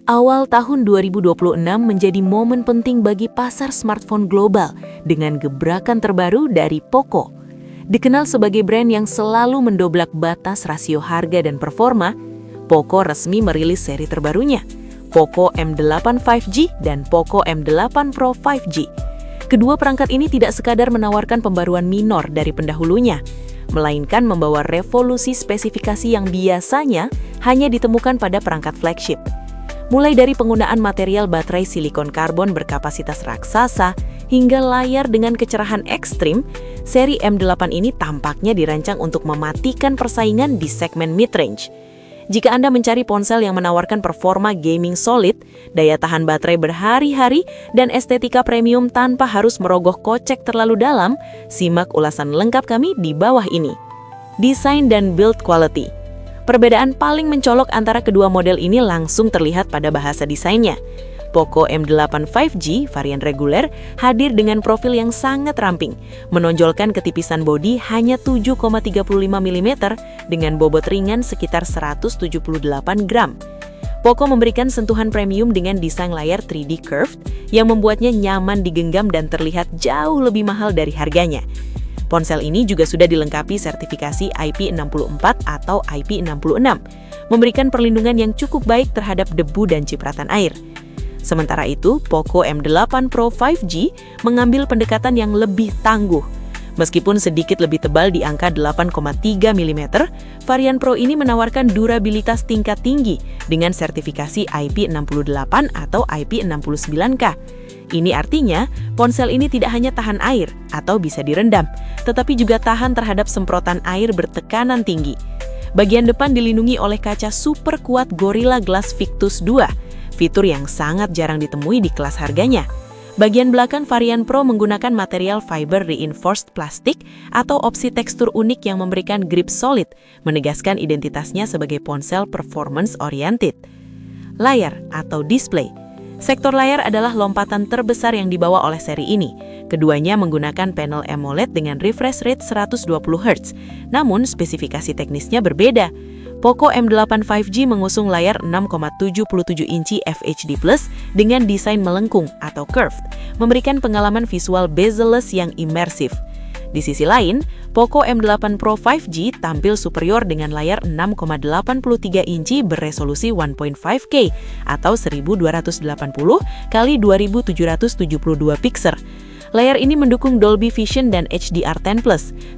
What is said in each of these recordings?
Awal tahun 2026 menjadi momen penting bagi pasar smartphone global dengan gebrakan terbaru dari Poco. Dikenal sebagai brand yang selalu mendoblak batas rasio harga dan performa, Poco resmi merilis seri terbarunya, Poco M8 5G dan Poco M8 Pro 5G. Kedua perangkat ini tidak sekadar menawarkan pembaruan minor dari pendahulunya, melainkan membawa revolusi spesifikasi yang biasanya hanya ditemukan pada perangkat flagship. Mulai dari penggunaan material baterai silikon karbon berkapasitas raksasa hingga layar dengan kecerahan ekstrim, seri M8 ini tampaknya dirancang untuk mematikan persaingan di segmen mid-range. Jika Anda mencari ponsel yang menawarkan performa gaming solid, daya tahan baterai berhari-hari, dan estetika premium tanpa harus merogoh kocek terlalu dalam, simak ulasan lengkap kami di bawah ini. Desain dan build quality. Perbedaan paling mencolok antara kedua model ini langsung terlihat pada bahasa desainnya. Poco M8 5G varian reguler hadir dengan profil yang sangat ramping, menonjolkan ketipisan bodi hanya 7,35 mm dengan bobot ringan sekitar 178 gram. Poco memberikan sentuhan premium dengan desain layar 3D curved yang membuatnya nyaman digenggam dan terlihat jauh lebih mahal dari harganya. Ponsel ini juga sudah dilengkapi sertifikasi IP64 atau IP66, memberikan perlindungan yang cukup baik terhadap debu dan cipratan air. Sementara itu, Poco M8 Pro 5G mengambil pendekatan yang lebih tangguh. Meskipun sedikit lebih tebal di angka 8,3 mm, varian Pro ini menawarkan durabilitas tingkat tinggi dengan sertifikasi IP68 atau IP69K. Ini artinya, ponsel ini tidak hanya tahan air atau bisa direndam, tetapi juga tahan terhadap semprotan air bertekanan tinggi. Bagian depan dilindungi oleh kaca super kuat Gorilla Glass Victus 2, fitur yang sangat jarang ditemui di kelas harganya. Bagian belakang varian Pro menggunakan material fiber reinforced plastik atau opsi tekstur unik yang memberikan grip solid, menegaskan identitasnya sebagai ponsel performance-oriented. Layar atau display. Sektor layar adalah lompatan terbesar yang dibawa oleh seri ini. Keduanya menggunakan panel AMOLED dengan refresh rate 120 Hz, namun spesifikasi teknisnya berbeda. Poco M8 5G mengusung layar 6,77 inci FHD+ dengan desain melengkung atau curved, memberikan pengalaman visual bezel-less yang imersif. Di sisi lain, Poco M8 Pro 5G tampil superior dengan layar 6,83 inci beresolusi 1.5K atau 1280 x 2772 pixel. Layar ini mendukung Dolby Vision dan HDR10+,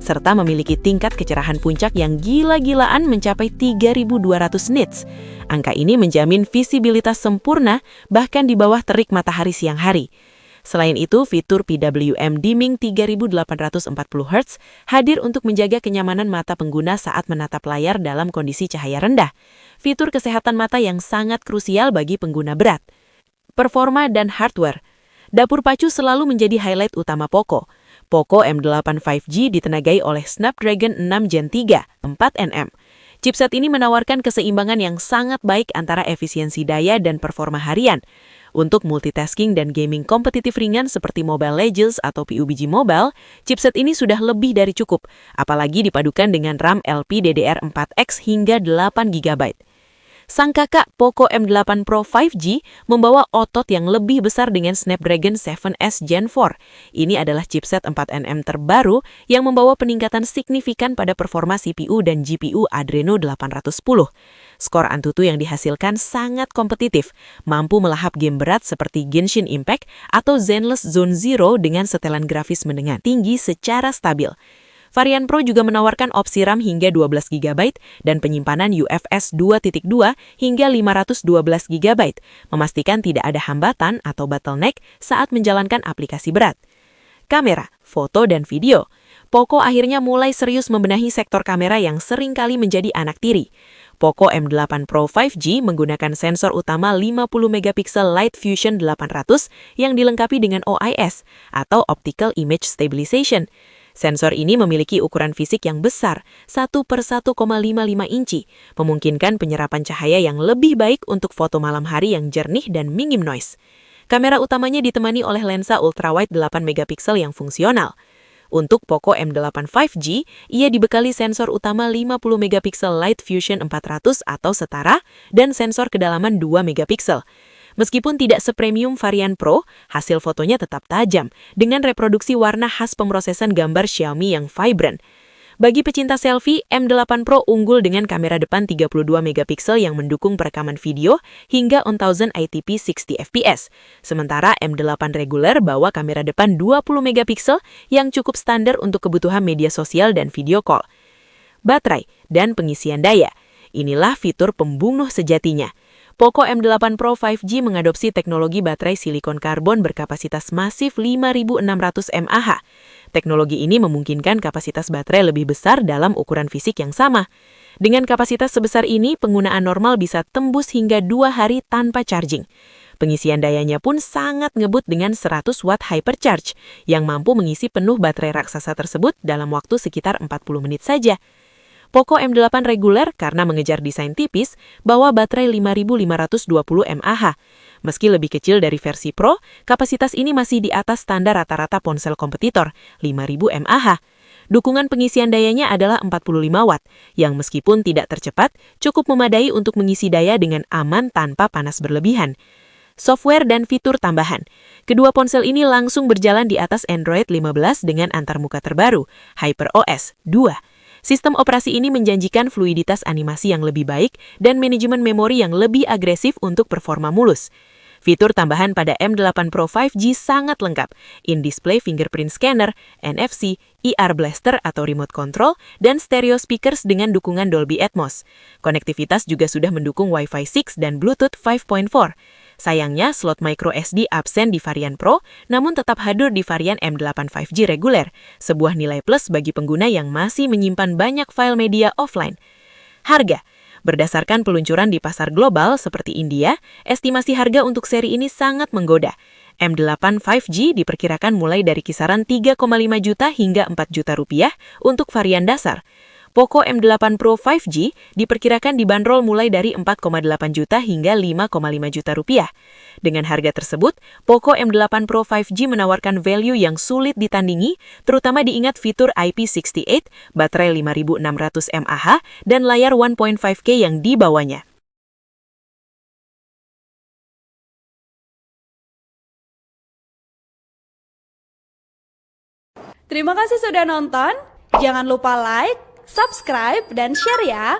serta memiliki tingkat kecerahan puncak yang gila-gilaan mencapai 3200 nits. Angka ini menjamin visibilitas sempurna bahkan di bawah terik matahari siang hari. Selain itu, fitur PWM dimming 3840 Hz hadir untuk menjaga kenyamanan mata pengguna saat menatap layar dalam kondisi cahaya rendah. Fitur kesehatan mata yang sangat krusial bagi pengguna berat. Performa dan hardware. Dapur pacu selalu menjadi highlight utama Poco. Poco M8 5G ditenagai oleh Snapdragon 6 Gen 3 4nm. Chipset ini menawarkan keseimbangan yang sangat baik antara efisiensi daya dan performa harian. Untuk multitasking dan gaming kompetitif ringan seperti Mobile Legends atau PUBG Mobile, chipset ini sudah lebih dari cukup, apalagi dipadukan dengan RAM LPDDR4X hingga 8GB. Sang kakak Poco M8 Pro 5G membawa otot yang lebih besar dengan Snapdragon 7S Gen 4. Ini adalah chipset 4nm terbaru yang membawa peningkatan signifikan pada performa CPU dan GPU Adreno 810. Skor Antutu yang dihasilkan sangat kompetitif, mampu melahap game berat seperti Genshin Impact atau Zenless Zone Zero dengan setelan grafis menengah tinggi secara stabil. Varian Pro juga menawarkan opsi RAM hingga 12GB dan penyimpanan UFS 2.2 hingga 512GB, memastikan tidak ada hambatan atau bottleneck saat menjalankan aplikasi berat. Kamera, foto, dan video. Poco akhirnya mulai serius membenahi sektor kamera yang sering kali menjadi anak tiri. Poco M8 Pro 5G menggunakan sensor utama 50MP Light Fusion 800 yang dilengkapi dengan OIS atau Optical Image Stabilization. Sensor ini memiliki ukuran fisik yang besar, 1/1,55 inci, memungkinkan penyerapan cahaya yang lebih baik untuk foto malam hari yang jernih dan minim noise. Kamera utamanya ditemani oleh lensa ultrawide 8MP yang fungsional. Untuk Poco M8 5G, ia dibekali sensor utama 50 megapiksel Light Fusion 400 atau setara dan sensor kedalaman 2 megapiksel. Meskipun tidak sepremium varian Pro, hasil fotonya tetap tajam dengan reproduksi warna khas pemrosesan gambar Xiaomi yang vibrant. Bagi pecinta selfie, M8 Pro unggul dengan kamera depan 32 megapiksel yang mendukung perekaman video hingga 1000 ITP 60 fps. Sementara M8 reguler bawa kamera depan 20 megapiksel yang cukup standar untuk kebutuhan media sosial dan video call. Baterai dan pengisian daya. Inilah fitur pembunuh sejatinya. Poco M8 Pro 5G mengadopsi teknologi baterai silikon karbon berkapasitas masif 5600 mAh. Teknologi ini memungkinkan kapasitas baterai lebih besar dalam ukuran fisik yang sama. Dengan kapasitas sebesar ini, penggunaan normal bisa tembus hingga 2 hari tanpa charging. Pengisian dayanya pun sangat ngebut dengan 100 watt hypercharge, yang mampu mengisi penuh baterai raksasa tersebut dalam waktu sekitar 40 menit saja. Poco M8 reguler karena mengejar desain tipis, bawa baterai 5520 mAh. Meski lebih kecil dari versi Pro, kapasitas ini masih di atas standar rata-rata ponsel kompetitor, 5000 mAh. Dukungan pengisian dayanya adalah 45 watt, yang meskipun tidak tercepat, cukup memadai untuk mengisi daya dengan aman tanpa panas berlebihan. Software dan fitur tambahan. Kedua ponsel ini langsung berjalan di atas Android 15 dengan antarmuka terbaru, HyperOS 2. Sistem operasi ini menjanjikan fluiditas animasi yang lebih baik dan manajemen memori yang lebih agresif untuk performa mulus. Fitur tambahan pada M8 Pro 5G sangat lengkap, in-display fingerprint scanner, NFC, IR blaster atau remote control, dan stereo speakers dengan dukungan Dolby Atmos. Konektivitas juga sudah mendukung Wi-Fi 6 dan Bluetooth 5.4. Sayangnya, slot micro SD absen di varian Pro, namun tetap hadir di varian M8 5G reguler, sebuah nilai plus bagi pengguna yang masih menyimpan banyak file media offline. Harga. Berdasarkan peluncuran di pasar global seperti India, estimasi harga untuk seri ini sangat menggoda. M8 5G diperkirakan mulai dari kisaran 3,5 juta hingga 4 juta rupiah untuk varian dasar. Poco M8 Pro 5G diperkirakan dibanderol mulai dari 4,8 juta hingga 5,5 juta rupiah. Dengan harga tersebut, Poco M8 Pro 5G menawarkan value yang sulit ditandingi, terutama diingat fitur IP68, baterai 5600 mAh, dan layar 1.5K yang dibawanya. Terima kasih sudah nonton. Jangan lupa like, subscribe, dan share ya!